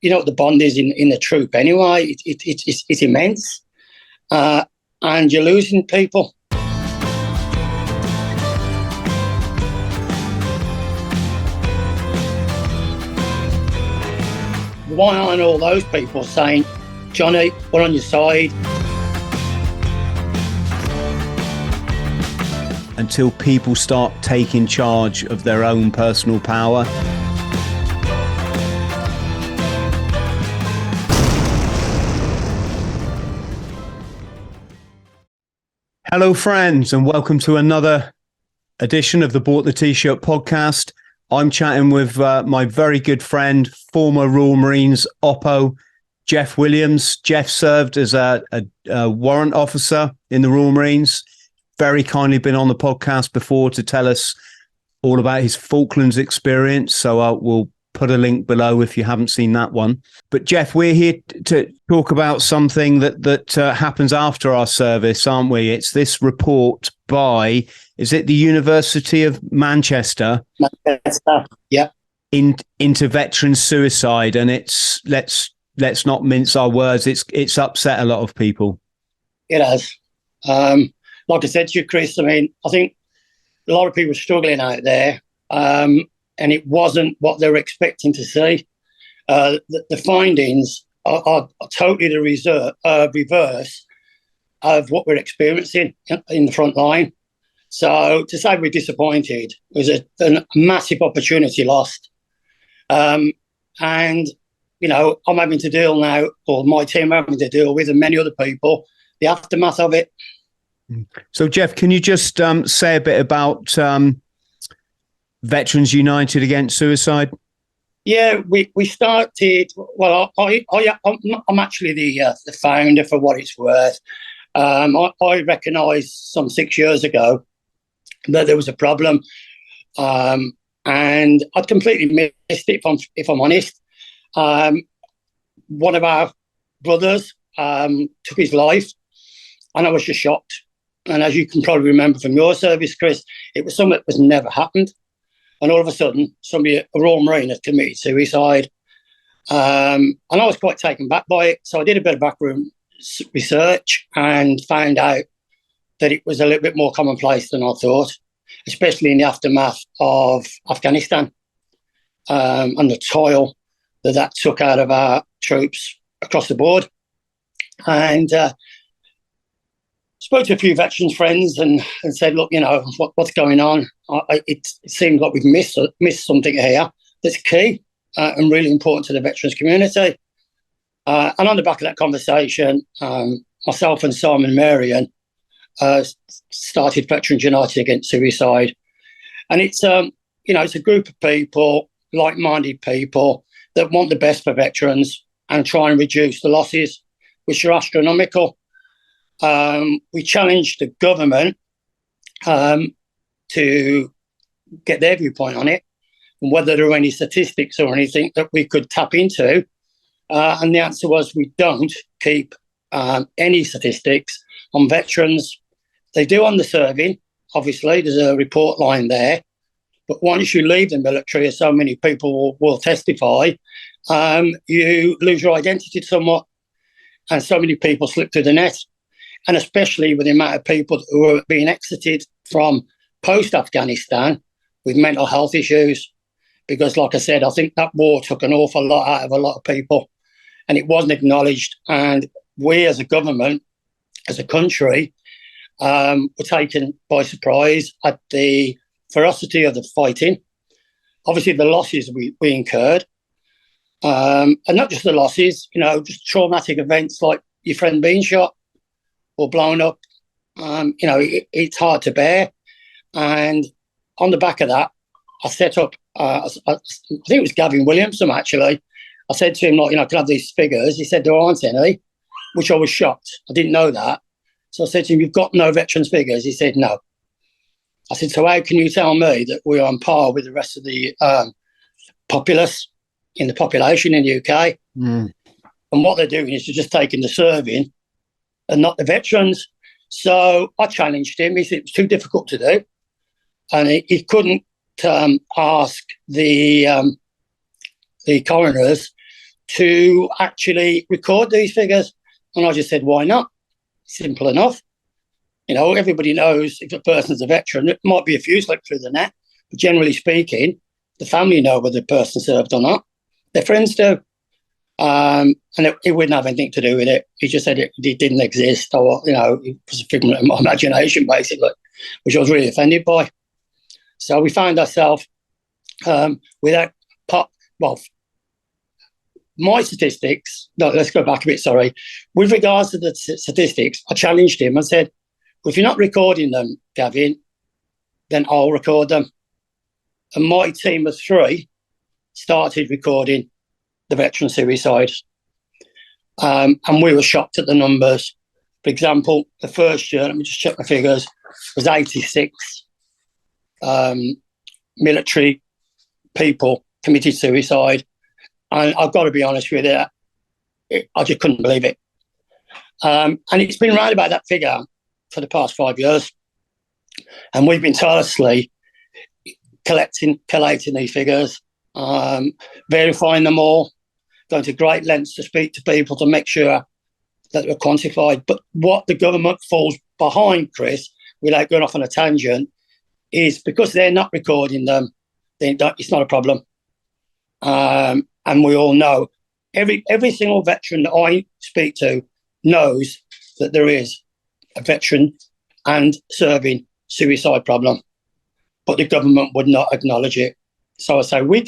you know what the bond is in the troop anyway. It's immense, and you're losing people. Why aren't all those people saying, Johnny, we're on your side? Until people start taking charge of their own personal power. Hello, friends, and welcome to another edition of the Bought the T-Shirt podcast. I'm chatting with my very good friend, former Royal Marines Oppo, Jeff Williams. Jeff served as a warrant officer in the Royal Marines. Very kindly been on the podcast before to tell us all about his Falklands experience. So we'll put a link below if you haven't seen that one. But Jeff, we're here to talk about something that happens after our service, aren't we? It's this report by, is it the University of Manchester? Manchester, yeah. Into veteran suicide, and it's let's not mince our words. It's upset a lot of people. It has. Like I said to you, Chris, I mean, I think a lot of people are struggling out there, and it wasn't what they were expecting to see. The findings are totally the reverse of what we're experiencing in the front line. So to say we're disappointed was a massive opportunity lost. And, you know, I'm having to deal now, or my team are having to deal with, and many other people, the aftermath of it. So, Jeff, can you just say a bit about Veterans United Against Suicide? Yeah, we started. Well, I'm actually the founder, for what it's worth. I recognised some 6 years ago that there was a problem, and I'd completely missed it. If I'm honest, one of our brothers took his life, and I was just shocked. And as you can probably remember from your service, Chris, it was something that was never happened. And all of a sudden, a Royal Marine had committed suicide. And I was quite taken back by it. So I did a bit of backroom research and found out that it was a little bit more commonplace than I thought, especially in the aftermath of Afghanistan, and the toil that took out of our troops across the board. And spoke to a few veterans friends and said, look, you know, what's going on? It seems like we've missed something here that's key and really important to the veterans community. And on the back of that conversation, myself and Simon Marion started Veterans United Against Suicide. And it's, you know, it's a group of people, like-minded people that want the best for veterans and try and reduce the losses, which are astronomical. We challenged the government to get their viewpoint on it and whether there were any statistics or anything that we could tap into. And the answer was we don't keep any statistics on veterans. They do on the serving, obviously, there's a report line there. But once you leave the military, as so many people will testify, you lose your identity somewhat. And so many people slip through the net. And especially with the amount of people who are being exited from post-Afghanistan with mental health issues. Because, like I said, I think that war took an awful lot out of a lot of people, and it wasn't acknowledged. And we as a government, as a country, were taken by surprise at the ferocity of the fighting. Obviously, the losses we incurred, and not just the losses, you know, just traumatic events like your friend being shot or blown up. You know, it's hard to bear. And on the back of that, I set up, I think it was Gavin Williamson, actually. I said to him, like, you know, can I have these figures? He said, there aren't any, which I was shocked. I didn't know that. So I said to him, you've got no veterans figures? He said, no. I said, so how can you tell me that we're on par with the rest of the populace in the population in the UK? And what they're doing is they're just taking the serving and not the veterans. So I challenged him. He said it was too difficult to do. And he couldn't ask the coroners to actually record these figures. And I just said, why not? Simple enough. Everybody knows if a person's a veteran, it might be a few slipped through the net, but generally speaking, the family know whether the person served or not. Their friends do. And it wouldn't have anything to do with it. He just said it didn't exist, or, it was a figment of my imagination, basically, which I was really offended by. So we found ourselves without my statistics. No, let's go back a bit, sorry. With regards to the statistics, I challenged him and said, if you're not recording them, Gavin, then I'll record them. And my team of 3 started recording the veteran suicide. And we were shocked at the numbers. For example, the first year, let me just check the figures, was 86 military people committed suicide. And I've got to be honest with you, I just couldn't believe it. And it's been around about that figure for the past 5 years. And we've been tirelessly collating these figures, verifying them all, going to great lengths to speak to people to make sure that they're quantified. But what the government falls behind, Chris, without going off on a tangent, is because they're not recording them, it's not a problem. And we all know, every single veteran that I speak to knows that there is a veteran and serving suicide problem, but the government would not acknowledge it. So I say we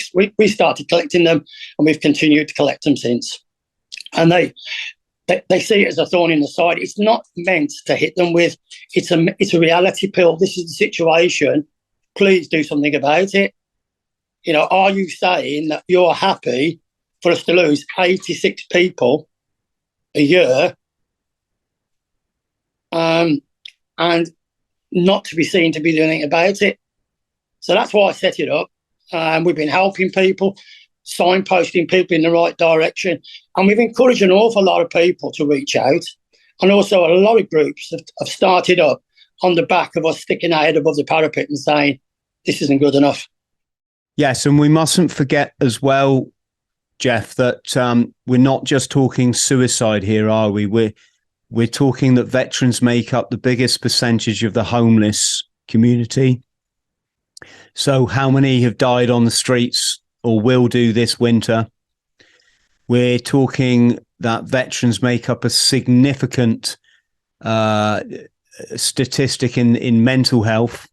started collecting them, and we've continued to collect them since. And they see it as a thorn in the side. It's not meant to hit them with. It's a reality pill. This is the situation. Please do something about it. Are you saying that you're happy for us to lose 86 people a year, and not to be seen to be doing anything about it? So that's why I set it up. We've been helping people, signposting people in the right direction, and we've encouraged an awful lot of people to reach out. And also a lot of groups have started up on the back of us sticking our head above the parapet and saying, this isn't good enough. Yes, and we mustn't forget as well, Jeff, that we're not just talking suicide here, are we? We're talking that veterans make up the biggest percentage of the homeless community. So how many have died on the streets or will do this winter? We're talking that veterans make up a significant statistic in mental health.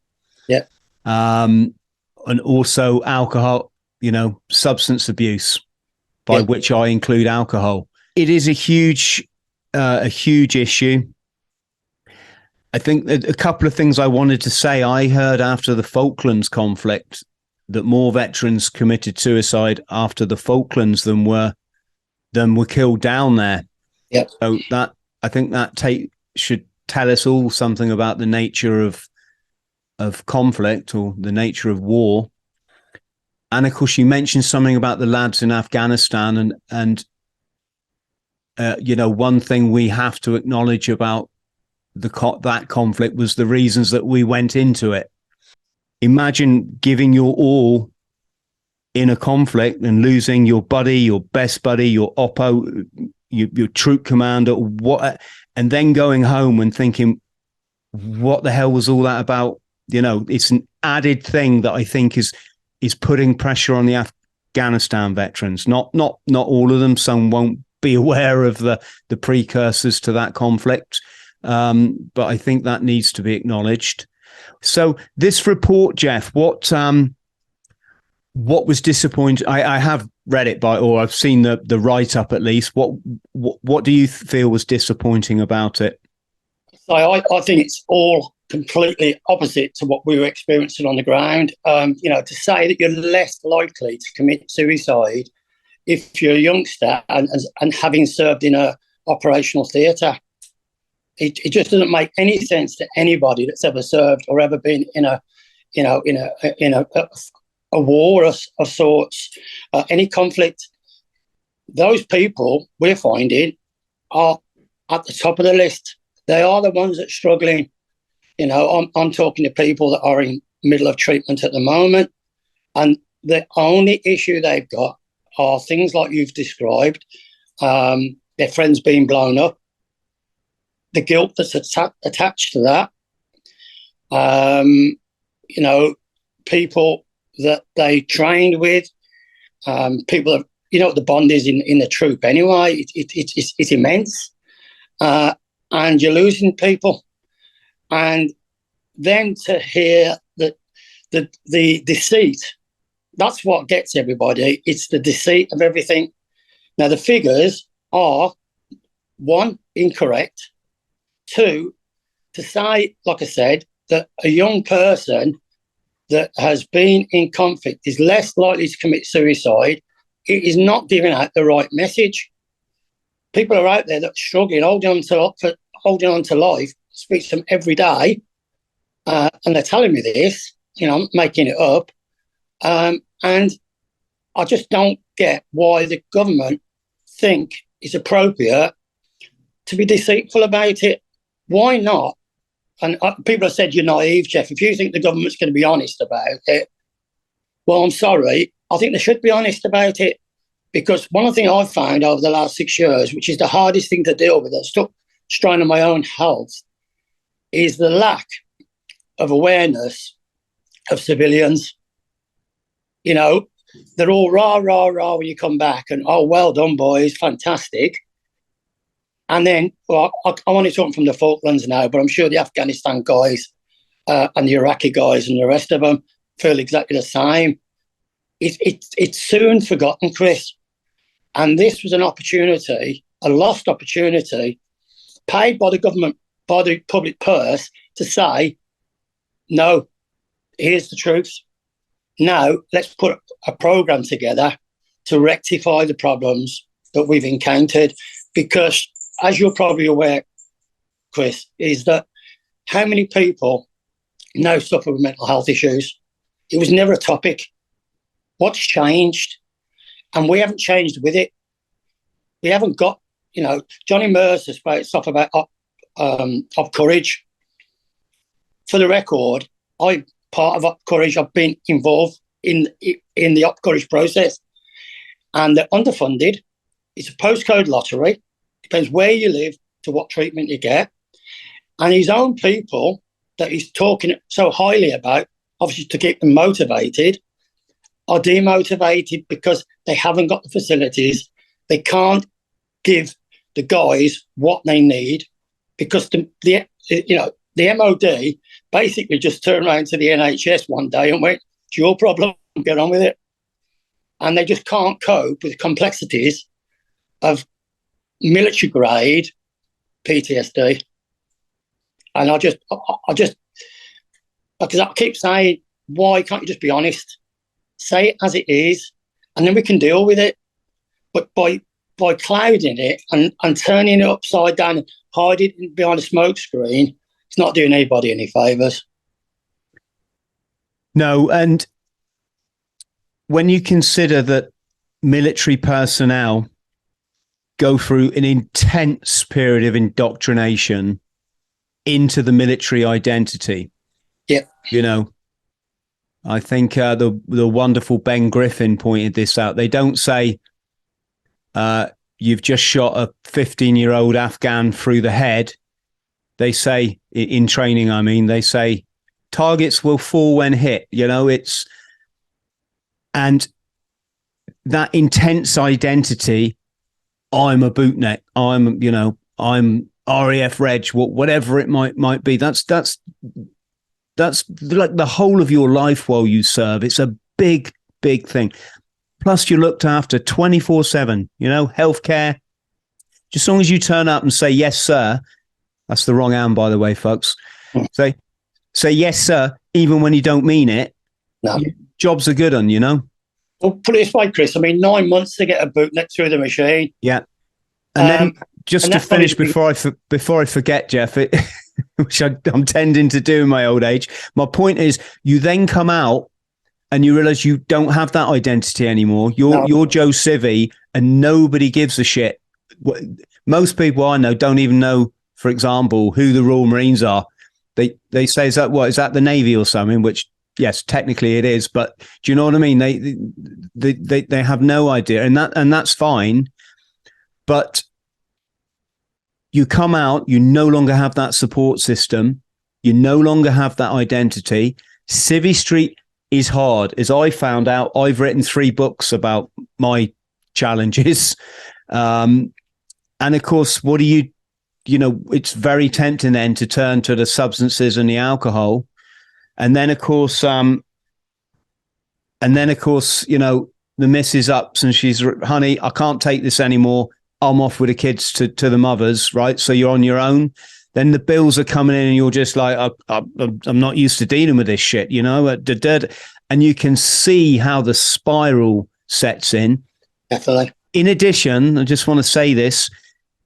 Yeah. And also alcohol, substance abuse, by which I include alcohol. It is a huge issue. I think that a couple of things I wanted to say. I heard after the Falklands conflict that more veterans committed suicide after the Falklands than were killed down there. Yep. So that, I think that should tell us all something about the nature of conflict, or the nature of war. And of course, you mentioned something about the lads in Afghanistan, and one thing we have to acknowledge about that conflict was the reasons that we went into it. Imagine giving your all in a conflict and losing your buddy, your best buddy, your oppo, your troop commander, and then going home and thinking, what the hell was all that about? It's an added thing that I think is putting pressure on the Afghanistan veterans. Not all of them. Some won't be aware of the precursors to that conflict. But I think that needs to be acknowledged. So this report, Jeff, what was disappointing? I have read it or I've seen the write-up at least. What do you feel was disappointing about it? So I think it's all completely opposite to what we were experiencing on the ground. To say that you're less likely to commit suicide if you're a youngster and having served in a operational theatre. It just doesn't make any sense to anybody that's ever served or ever been in a war of sorts, any conflict. Those people we're finding are at the top of the list. They are the ones that are struggling. I'm talking to people that are in middle of treatment at the moment, and the only issue they've got are things like you've described, their friends being blown up, the guilt that's attached to that, people that they trained with, people that, the bond is in the troop anyway. It's immense. And you're losing people. And then to hear that the deceit, that's what gets everybody. It's the deceit of everything. Now, the figures are, 1, incorrect. 2, to say, like I said, that a young person that has been in conflict is less likely to commit suicide, it is not giving out the right message. People are out there that are struggling, holding on to life, speak to them every day, and they're telling me this, I'm making it up. And I just don't get why the government think it's appropriate to be deceitful about it. Why not? And people have said you're naive, Jeff. If you think the government's going to be honest about it, well, I'm sorry. I think they should be honest about it, because one thing I've found over the last 6 years, which is the hardest thing to deal with, that's strain on my own health, is the lack of awareness of civilians. They're all rah, rah, rah when you come back and, oh, well done, boys, fantastic. And then, well, I'm only talking from the Falklands now, but I'm sure the Afghanistan guys and the Iraqi guys and the rest of them feel exactly the same. It's soon forgotten, Chris. And this was an opportunity, a lost opportunity, paid by the government, by the public purse, to say, no, here's the truth. Now, let's put a programme together to rectify the problems that we've encountered. Because, as you're probably aware, Chris, is that how many people now suffer with mental health issues? It was never a topic. What's changed? And we haven't changed with it. We haven't got, Johnny Mercer spoke stuff about Up Courage. For the record, I'm part of Up Courage. I've been involved in the Up Courage process. And they're underfunded. It's a postcode lottery. Depends where you live to what treatment you get. And his own people that he's talking so highly about, obviously to keep them motivated, are demotivated because they haven't got the facilities. They can't give the guys what they need, because the MOD basically just turned around to the NHS one day and went, it's your problem, get on with it. And they just can't cope with the complexities of military grade PTSD. And I just, because I keep saying, why can't you just be honest? Say it as it is, and then we can deal with it. But by clouding it and turning it upside down and hiding it behind a smoke screen, it's not doing anybody any favours. No, and when you consider that military personnel go through an intense period of indoctrination into the military identity. Yeah. I think the wonderful Ben Griffin pointed this out. They don't say you've just shot a 15-year-old Afghan through the head. They say, in training, they say targets will fall when hit. And that intense identity, I'm a bootneck, I'm RAF Reg, whatever it might be. That's like the whole of your life while you serve. It's a big, big thing. Plus, you're looked after 24/7, healthcare. Just as long as you turn up and say, yes, sir. That's the wrong hand, by the way, folks. Say yes, sir, even when you don't mean it. No. Jobs are good on, Well, put it this way, Chris. 9 months to get a bootneck through the machine. Yeah. And then just to finish before I forget, Jeff, which I'm tending to do in my old age. My point is, you then come out and you realize you don't have that identity anymore. You're Joe Civvy, and nobody gives a shit. Most people I know don't even know, for example, who the Royal Marines are. They say, is that the Navy or something? Which yes, technically it is, but do you know what I mean? They have no idea, and that's fine. But you come out, you no longer have that support system, you no longer have that identity. Civvy Street is hard. As I found out, I've written 3 books about my challenges, and of course, what do you know? It's very tempting then to turn to the substances and the alcohol. And then, of course, you know, the missus ups and she's, honey, I can't take this anymore. I'm off with the kids to the mothers, right? So you're on your own. Then the bills are coming in and you're just like, I'm not used to dealing with this shit, you know? And you can see how the spiral sets in. Definitely. In addition, I just want to say this,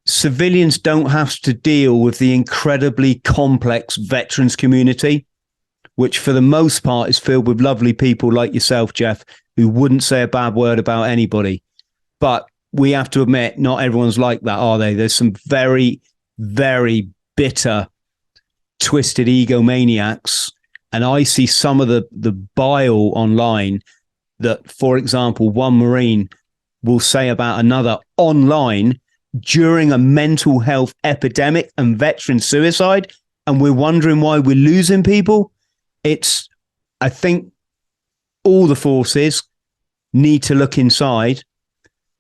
civilians don't have to deal with the incredibly complex veterans community, which for the most part is filled with lovely people like yourself, Jeff, who wouldn't say a bad word about anybody. But we have to admit, not everyone's like that, are they? There's some very, very bitter, twisted egomaniacs. And I see some of the bile online that, for example, one Marine will say about another online during a mental health epidemic and veteran suicide. And we're wondering why we're losing people. I think all the forces need to look inside,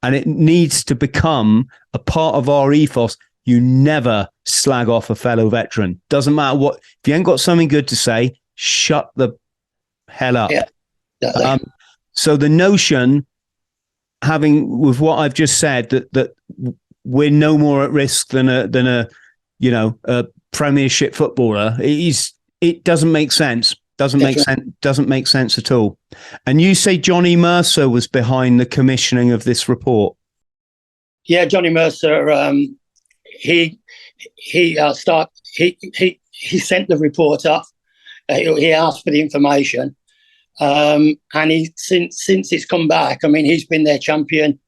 and it needs to become a part of our ethos. You never slag off a fellow veteran. Doesn't matter what, if you ain't got something good to say, shut the hell up. Yeah, so the notion, having with what I've just said, that we're no more at risk than a Premiership footballer, it doesn't make sense. Doesn't make sense at all. And you say Johnny Mercer was behind the commissioning of this report? Yeah, Johnny Mercer. He sent the report off. He asked for the information, and he since it's come back. I mean, he's been their champion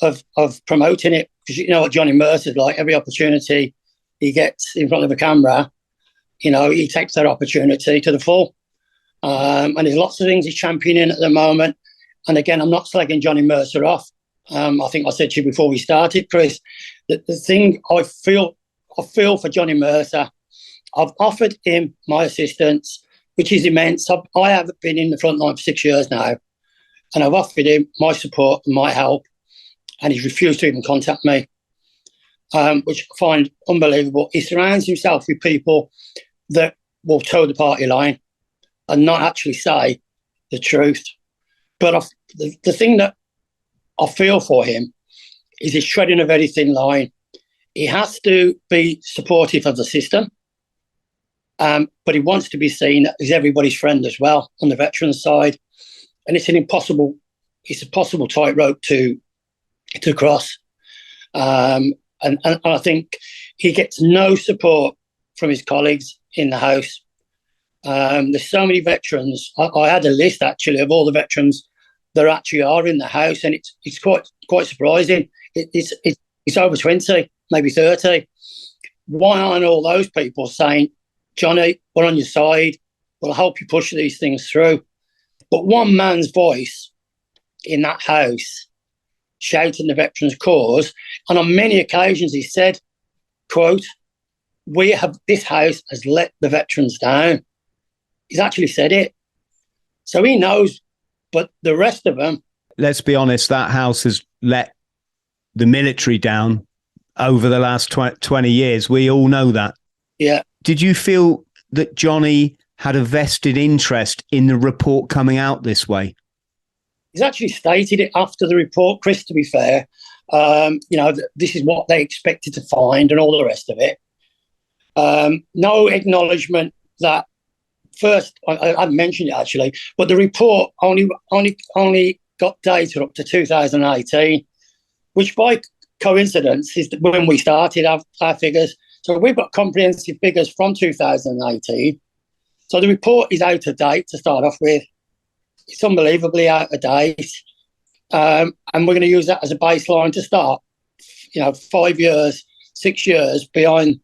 of promoting it, because you know what Johnny Mercer's like. Every opportunity he gets in front of a camera, you know, he takes that opportunity to the full. And there's lots of things he's championing at the moment. And again, I'm not slagging Johnny Mercer off. I think I said to you before we started, Chris, that the thing I feel for Johnny Mercer, I've offered him my assistance, which is immense. I have been in the front line for 6 years now, and I've offered him my support and my help, and he's refused to even contact me, which I find unbelievable. He surrounds himself with people that will toe the party line and not actually say the truth. But the thing that I feel for him is he's treading a very thin line. He has to be supportive of the system, but he wants to be seen as everybody's friend as well on the veterans side. And it's a possible tightrope to cross. And I think he gets no support from his colleagues in the House. There's so many veterans. I had a list actually of all the veterans that actually are in the House, and it's quite surprising. It's over 20, maybe 30. Why aren't all those people saying, Johnny, we're on your side, we'll help you push these things through? But one man's voice in that House shouting the veterans' cause, and on many occasions he said, quote, this House has let the veterans down. He's actually said it. So he knows, but the rest of them... Let's be honest, that House has let the military down over the last 20 years. We all know that. Yeah. Did you feel that Johnny had a vested interest in the report coming out this way? He's actually stated it after the report, Chris, to be fair. This is what they expected to find and all the rest of it. No acknowledgement that... First, I mentioned it actually, but the report only got data up to 2018, which by coincidence is when we started our figures. So we've got comprehensive figures from 2018. So the report is out of date to start off with. It's unbelievably out of date. And we're going to use that as a baseline to start, 5 years, 6 years beyond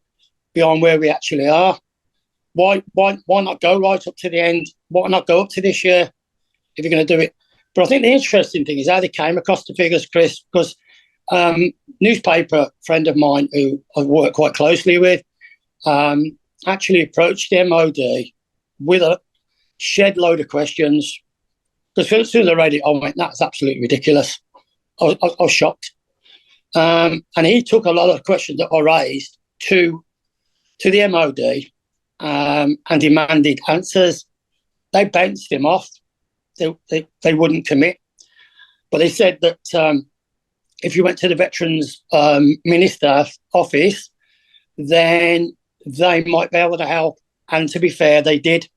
where we actually are. why not go right up to the end? Why not go up to this year if you're going to do it? But I think the interesting thing is how they came across the figures, Chris, because newspaper friend of mine who I work quite closely with actually approached the MOD with a shed load of questions. Because as soon as I read it, I went, that's absolutely ridiculous. I was shocked. And he took a lot of questions that I raised to the MOD and demanded answers. They bounced him off. They wouldn't commit. But they said that if you went to the Veterans Minister office, then they might be able to help. And to be fair, they did.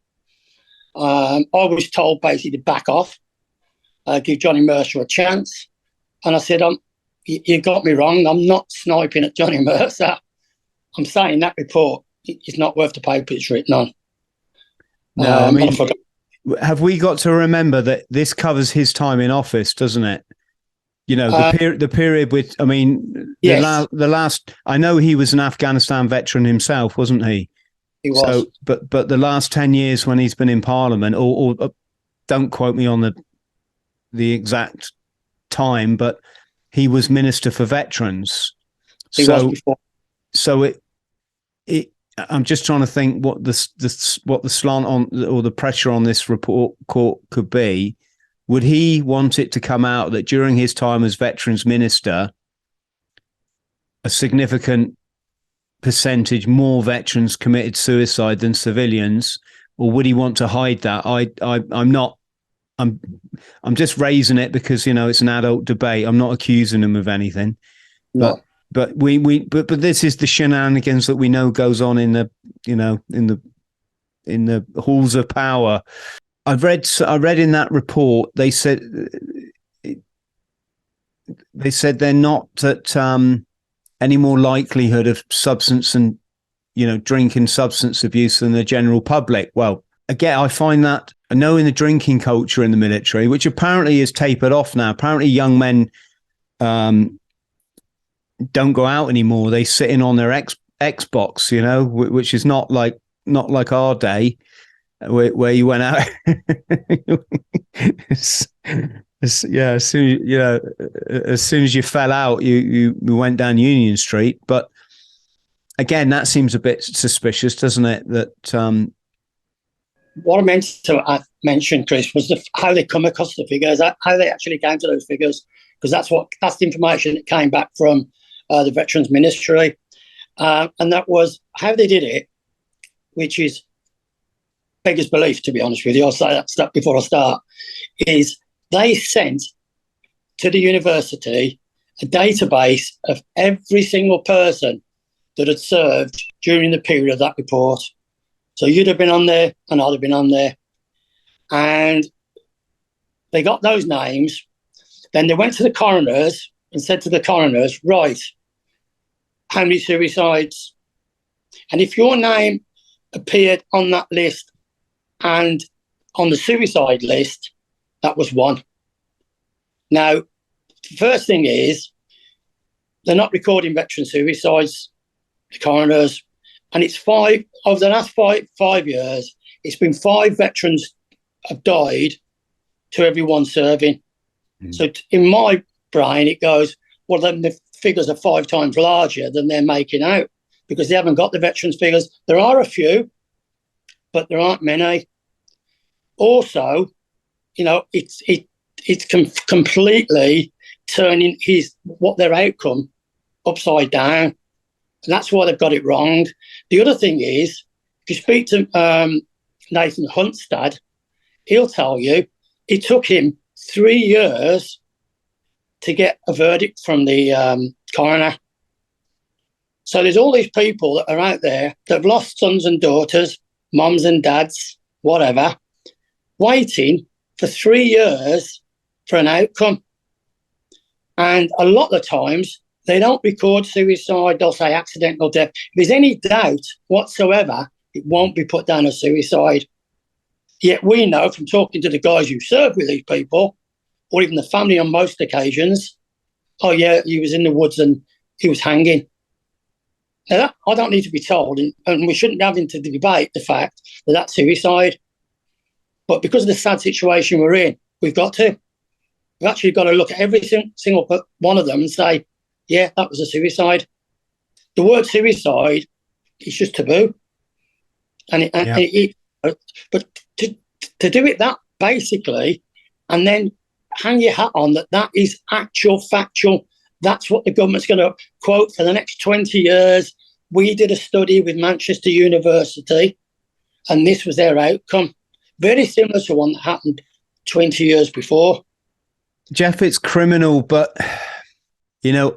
I was told basically to back off, give Johnny Mercer a chance. And I said, you got me wrong. I'm not sniping at Johnny Mercer. I'm saying that report is not worth the paper it's written on. No, I mean, have we got to remember that this covers his time in office, doesn't it? You know, the period with, I mean, yes. the last, I know he was an Afghanistan veteran himself, wasn't he? He was. So, but the last 10 years when he's been in Parliament, or don't quote me on the exact time, but he was Minister for Veterans. He was before. So it. I'm just trying to think what the slant on or the pressure on this report court could be. Would he want it to come out that during his time as Veterans Minister, a significant percentage more veterans committed suicide than civilians, or would he want to hide that? I'm just raising it because, you know, it's an adult debate. I'm not accusing him of anything, no. But this is the shenanigans that we know goes on in the, you know, in the halls of power. I read in that report they said they're not at any more likelihood of substance and, you know, drinking substance abuse than the general public. Well, again, I find that, I know in the drinking culture in the military, which apparently is tapered off now. Apparently young men don't go out anymore. They sit in on their Xbox, you know, which is not like our day where you went out. As soon as you fell out, you went down Union Street. But again, that seems a bit suspicious, doesn't it? That what I meant to mention, Chris, was how they come across the figures, how they actually came to those figures, because that's the information that came back from the Veterans Ministry, and that was how they did it, which is beggars belief, to be honest with you. I'll say that stuff before I start. Is they sent to the university a database of every single person that had served during the period of that report. So you'd have been on there, and I'd have been on there, and they got those names. Then they went to the coroners and said to the coroners, right, how many suicides? And if your name appeared on that list and on the suicide list, that was one. Now, the first thing is they're not recording veteran suicides, the coroners, and it's over the last five years, it's been 5 veterans have died to everyone serving. So in my brain, it goes, well, then the figures are 5 times larger than they're making out because they haven't got the veterans figures. There are a few, but there aren't many. Also, you know, it's completely turning their outcome upside down. And that's why they've got it wrong. The other thing is, if you speak to Nathan Hunstad, he'll tell you it took him 3 years to get a verdict from the coroner. So there's all these people that are out there that have lost sons and daughters, mums and dads, whatever, waiting for 3 years for an outcome. And a lot of the times, they don't record suicide, they'll say accidental death. If there's any doubt whatsoever, it won't be put down as suicide. Yet we know from talking to the guys who serve with these people, or even the family on most occasions, oh yeah, he was in the woods and he was hanging. Now that, I don't need to be told, and we shouldn't be having to debate the fact that that's suicide. But because of the sad situation we're in, we've actually got to look at every single one of them and say, yeah, that was a suicide. The word suicide is just taboo. But to do it that basically, and then hang your hat on that is actual factual. That's what the government's going to quote for the next 20 years. We did a study with Manchester University, and this was their outcome. Very similar to one that happened 20 years before. Jeff, it's criminal, but,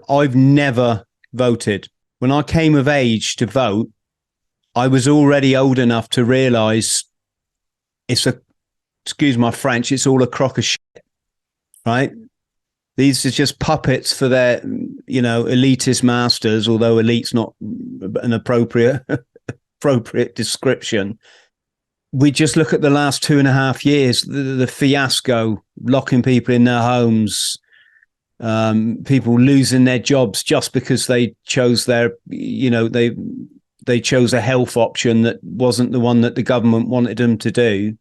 I've never voted. When I came of age to vote, I was already old enough to realise excuse my French, it's all a crock of shit, right? These are just puppets for their, elitist masters, although elite's not an appropriate description. We just look at the last 2.5 years, the fiasco, locking people in their homes, people losing their jobs just because they chose they chose a health option that wasn't the one that the government wanted them to do.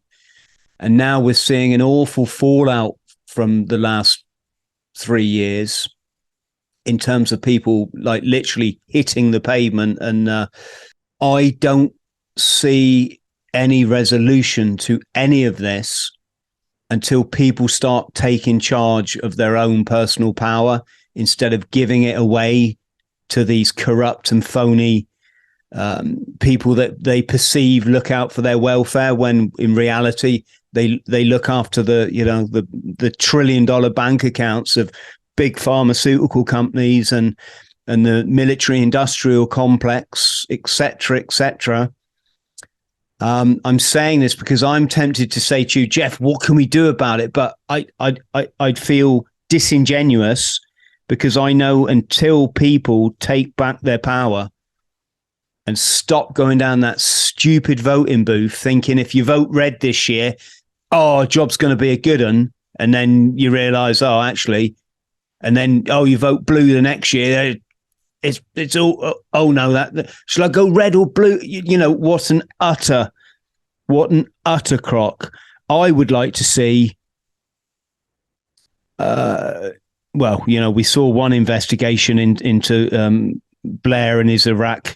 And now we're seeing an awful fallout from the last 3 years in terms of people like literally hitting the pavement. And I don't see any resolution to any of this until people start taking charge of their own personal power instead of giving it away to these corrupt and phony people that they perceive look out for their welfare, when in reality they look after the $1 trillion bank accounts of big pharmaceutical companies and the military industrial complex, etc., etc. I'm saying this because I'm tempted to say to you, Jeff, what can we do about it? But I'd feel disingenuous, because I know until people take back their power and stop going down that stupid voting booth thinking if you vote red this year, job's going to be a good one. And then you realise, actually, and then, you vote blue the next year. It's all, no, shall I go red or blue? What an utter crock. I would like to see, we saw one investigation into Blair and his Iraq,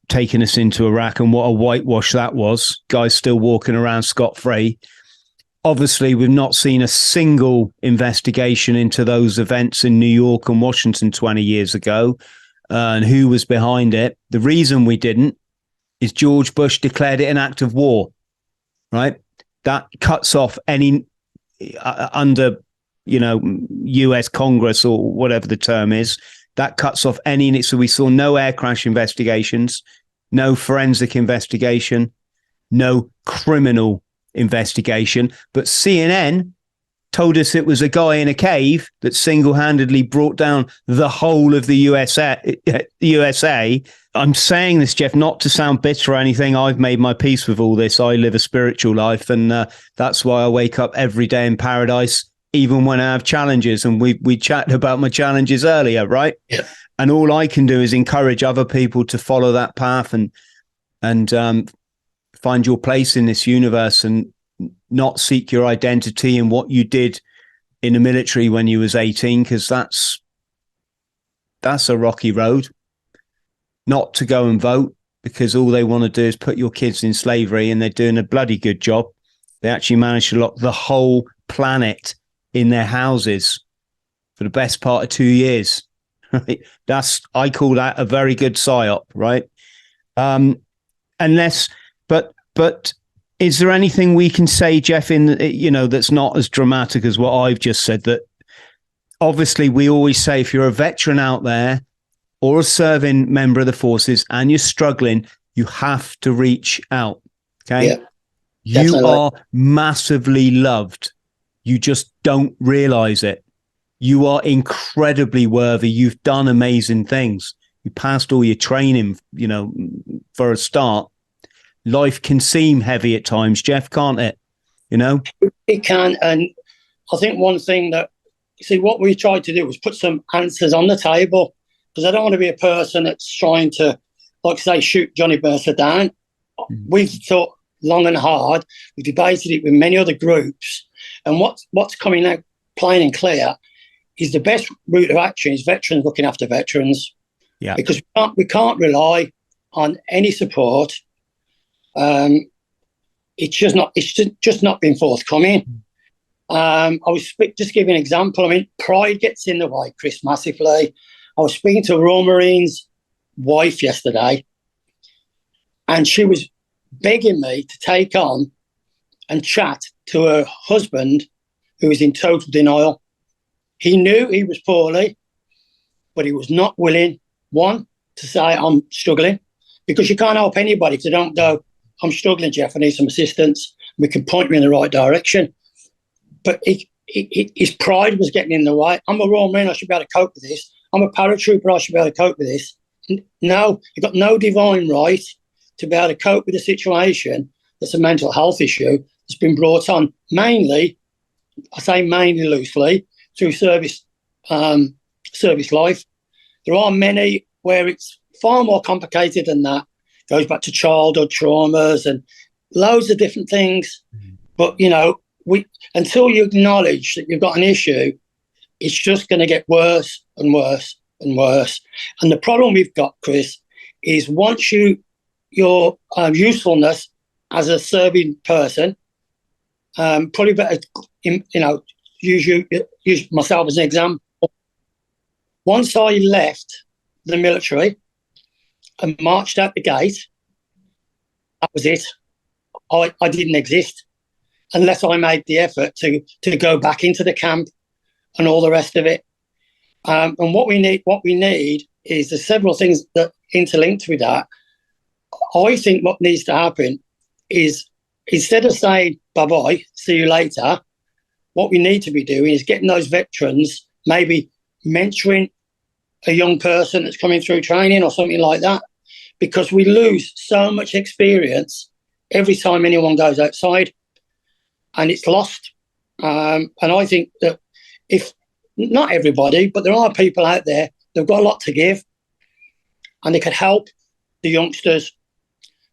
taking us into Iraq, and what a whitewash that was. Guys still walking around scot-free. Obviously, we've not seen a single investigation into those events in New York and Washington 20 years ago, and who was behind it. The reason we didn't is George Bush declared it an act of war, right? That cuts off any under, US Congress or whatever the term is, that cuts off any. So we saw no air crash investigations, no forensic investigation, no criminal investigation. But CNN told us it was a guy in a cave that single-handedly brought down the whole of the USA. I'm saying this, Jeff, not to sound bitter or anything. I've made my peace with all this. I live a spiritual life, and that's why I wake up every day in paradise, even when I have challenges. And we chatted about my challenges earlier, right? Yeah. And all I can do is encourage other people to follow that path and find your place in this universe, and not seek your identity in what you did in the military when you was 18, because that's a rocky road. Not to go and vote, because all they want to do is put your kids in slavery, and they're doing a bloody good job. They actually managed to lock the whole planet in their houses for the best part of 2 years. Right? I call that a very good psyop, right? But is there anything we can say, Jeff, that's not as dramatic as what I've just said? That obviously we always say, if you're a veteran out there or a serving member of the forces and you're struggling, you have to reach out. Okay. Yeah, you are massively loved. You just don't realize it. You are incredibly worthy. You've done amazing things. You passed all your training, for a start. Life can seem heavy at times, Jeff, can't it? It can. And I think one thing that, what we tried to do was put some answers on the table. because I don't want to be a person that's trying to, like say, shoot Johnny Mercer down. We've thought long and hard. We've debated it with many other groups, and what's coming out plain and clear is the best route of action is veterans looking after veterans. Yeah, because we can't rely on any support. It's just not been forthcoming. I was just giving an example. I mean, pride gets in the way, Chris, massively. I was speaking to a Royal Marines wife yesterday, and she was begging me to take on and chat to her husband, who was in total denial. He knew he was poorly, but he was not willing, one, to say, I'm struggling, because you can't help anybody if they don't go, I'm struggling, Jeff, I need some assistance. We can point you in the right direction. But his pride was getting in the way. I'm a Royal Marine, I should be able to cope with this. I'm a paratrooper, I should be able to cope with this. No, you've got no divine right to be able to cope with a situation that's a mental health issue that's been brought on mainly, I say mainly loosely, through service life. There are many where it's far more complicated than that. It goes back to childhood traumas and loads of different things. But, you know, until you acknowledge that you've got an issue, it's just going to get worse and worse and worse. And the problem we've got, Chris, is once your usefulness as a serving person, probably better, use myself as an example. Once I left the military and marched out the gate, that was it. I didn't exist unless I made the effort to go back into the camp and all the rest of it. And what we need is there's several things that interlinked with that. I think what needs to happen is, instead of saying bye-bye, see you later, what we need to be doing is getting those veterans, maybe mentoring a young person that's coming through training or something like that, because we lose so much experience every time anyone goes outside, and it's lost. And I think that if not everybody, but there are people out there, they've got a lot to give, and they could help the youngsters.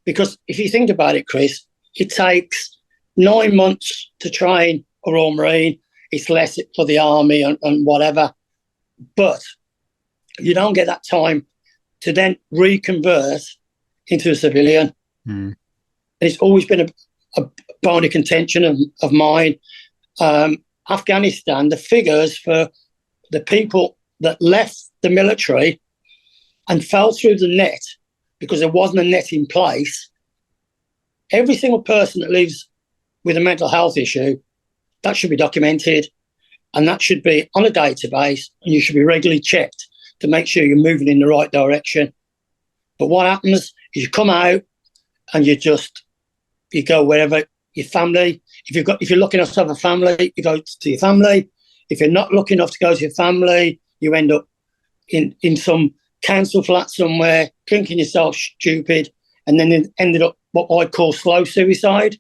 Because if you think about it, Chris, it takes 9 months to train a Royal Marine. It's less for the army and whatever. But you don't get that time to then reconvert into a civilian. And it's always been a bone of contention of mine. Afghanistan, the figures for the people that left the military and fell through the net because there wasn't a net in place, every single person that lives with a mental health issue, that should be documented, and that should be on a database, and you should be regularly checked to make sure you're moving in the right direction. But what happens is you come out and you go wherever your family. If you're lucky enough to have a family, you go to your family. If you're not lucky enough to go to your family, you end up in some council flat somewhere, drinking yourself stupid, and then ended up what I call slow suicide.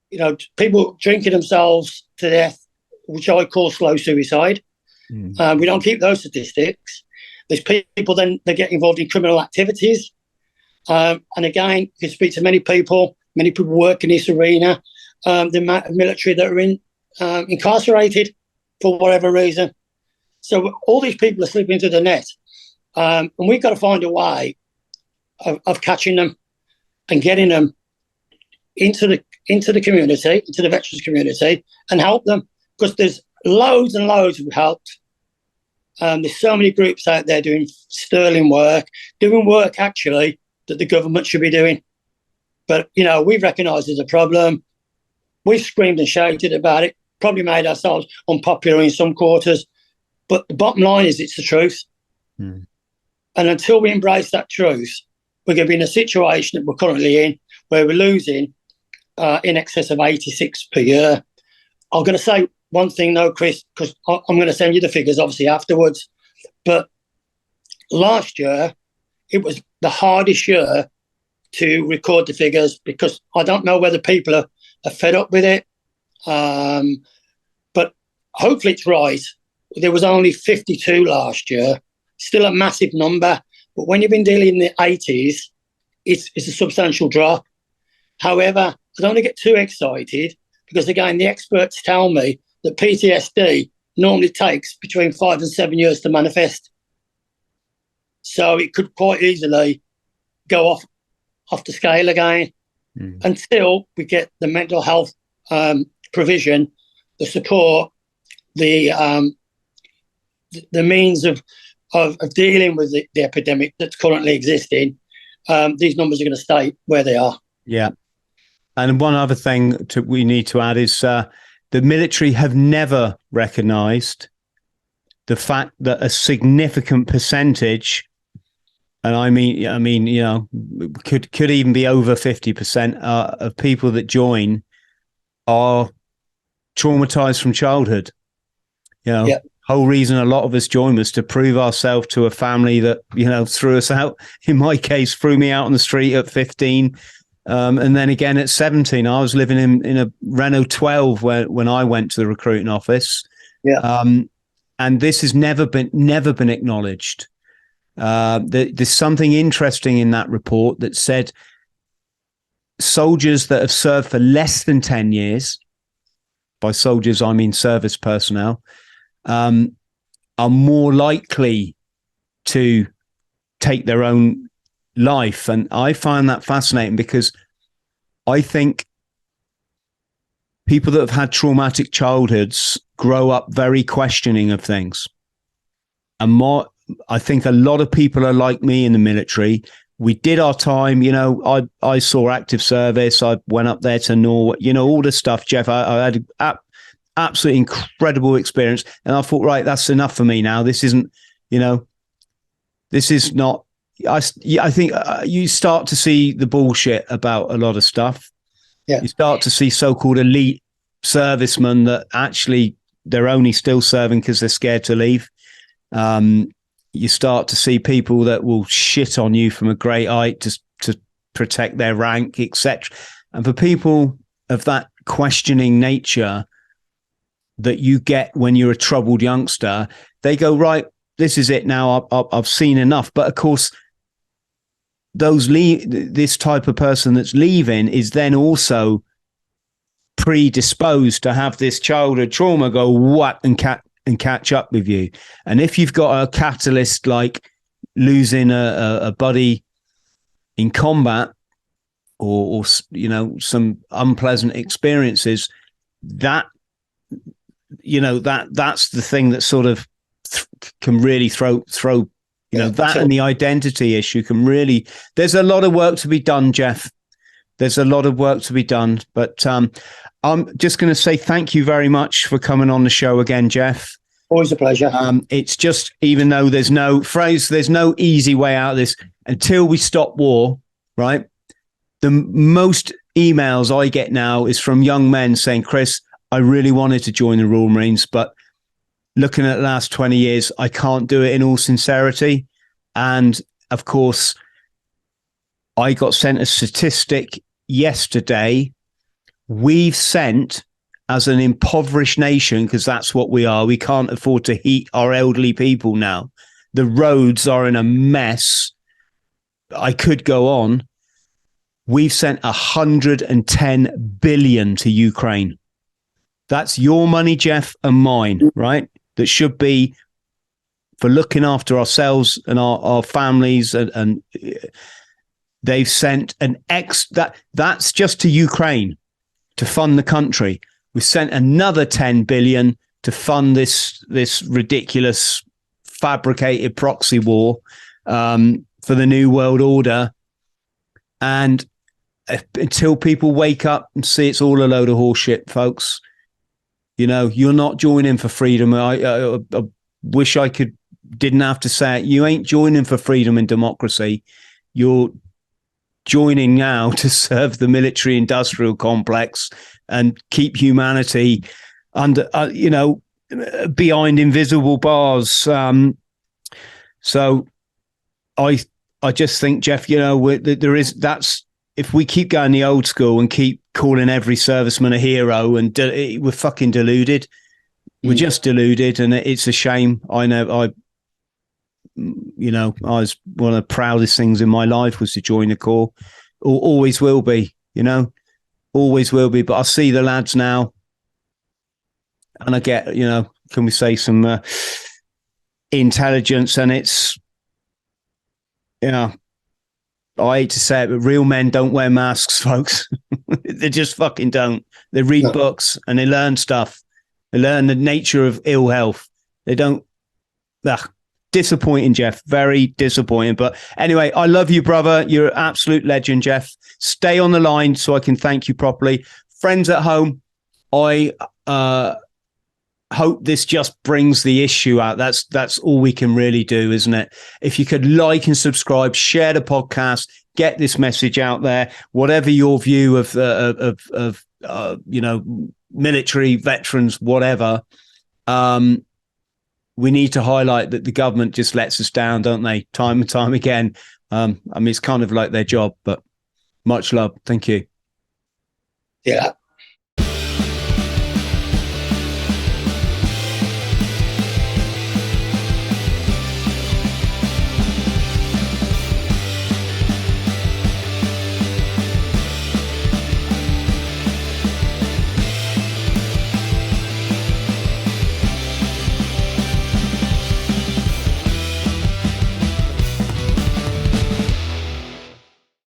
You know, people drinking themselves to death, which I call slow suicide. We don't keep those statistics. There's people then they get involved in criminal activities. And again, you can speak to many people work in this arena, the amount of military that are incarcerated for whatever reason. So all these people are slipping into the net. And we've got to find a way of catching them and getting them into the community, into the veterans community, and help them, because there's loads and loads we've helped. There's so many groups out there doing sterling work, doing work actually that the government should be doing. But, you know, we've recognised there's a problem. We've screamed and shouted about it, probably made ourselves unpopular in some quarters. But the bottom line is it's the truth. And until we embrace that truth, we're going to be in a situation that we're currently in, where we're losing in excess of 86 per year. I'm going to say one thing though, Chris, because I'm going to send you the figures obviously afterwards. But last year, it was the hardest year to record the figures, because I don't know whether people are fed up with it. But hopefully it's right. There was only 52 last year still a massive number. But when you've been dealing in the 80s, it's a substantial drop. However, I don't want to get too excited because, again, the experts tell me that PTSD normally takes between 5 and 7 years to manifest. So it could quite easily go off the scale again until we get the mental health provision, the support, the means of dealing with the epidemic that's currently existing. These numbers are going to stay where they are. Yeah. And one other thing we need to add is the military have never recognised the fact that a significant percentage, and I mean, you know, could even be over 50% of people that join are traumatized from childhood. You know, whole reason a lot of us join was to prove ourselves to a family that, you know, threw us out. In my case, threw me out on the street at 15. And then again at 17, I was living in a Renault 12 when I went to the recruiting office. Yeah. And this has never been acknowledged. There's something interesting in that report that said soldiers that have served for less than 10 years, by soldiers I mean service personnel, are more likely to take their own life. And I find that fascinating because I think people that have had traumatic childhoods grow up very questioning of things. And I think a lot of people are like me in the military. We did our time, you know, I saw active service. I went up there to Norway, you know, all this stuff, Jeff. I had an absolutely incredible experience. And I thought, right, that's enough for me now. This isn't, you know, this is not, I think you start to see the bullshit about a lot of stuff. Yeah. You start to see so-called elite servicemen that actually they're only still serving because they're scared to leave. You start to see people that will shit on you from a great height to protect their rank, etc. And for people of that questioning nature that you get when you're a troubled youngster, they go, right, this is it now. I've seen enough. But of course, this type of person that's leaving is then also predisposed to have this childhood trauma go what and catch up with you. And if you've got a catalyst like losing a buddy in combat or you know, some unpleasant experiences, that, you know, that's the thing that sort of can really throw you know, that and the identity issue can really, there's a lot of work to be done, Jeff. There's a lot of work to be done, but I'm just going to say thank you very much for coming on the show again, Jeff. Always a pleasure. It's just, even though there's no easy way out of this until we stop war, right? The most emails I get now is from young men saying, Chris, I really wanted to join the Royal Marines, but looking at the last 20 years, I can't do it in all sincerity. And of course, I got sent a statistic yesterday. We've sent, as an impoverished nation, because that's what we are, we can't afford to heat our elderly people now. The roads are in a mess. I could go on. We've sent 110 billion to Ukraine. That's your money, Jeff, and mine, right? That should be for looking after ourselves and our families, and they've sent that's just to Ukraine to fund the country. We sent another 10 billion to fund this ridiculous fabricated proxy war for the New World Order. And until people wake up and see it's all a load of horseshit, folks, you know, you're not joining for freedom. I wish I didn't have to say it. You ain't joining for freedom and democracy. You're joining now to serve the military industrial complex and keep humanity under, you know, behind invisible bars. So I just think, Jeff, you know, if we keep going the old school and keep calling every serviceman a hero, and we're fucking deluded. We're just deluded, and it's a shame. I know you know, I was one of the proudest things in my life was to join the Corps. Always will be, you know, always will be. But I see the lads now, and I get, you know, can we say some intelligence, and it's, you know, I hate to say it, but real men don't wear masks, folks. They just fucking don't. They read books and they learn stuff. They learn the nature of ill health. They don't. Disappointing, Jeff. Very disappointing. But anyway, I love you, brother. You're an absolute legend, Jeff. Stay on the line so I can thank you properly. Friends at home, I hope this just brings the issue out. That's all we can really do, isn't it? If you could like and subscribe, share the podcast, get this message out there. Whatever your view of you know, military veterans, whatever. We need to highlight that the government just lets us down, don't they? Time and time again. I mean, it's kind of like their job, but much love. Thank you. Yeah.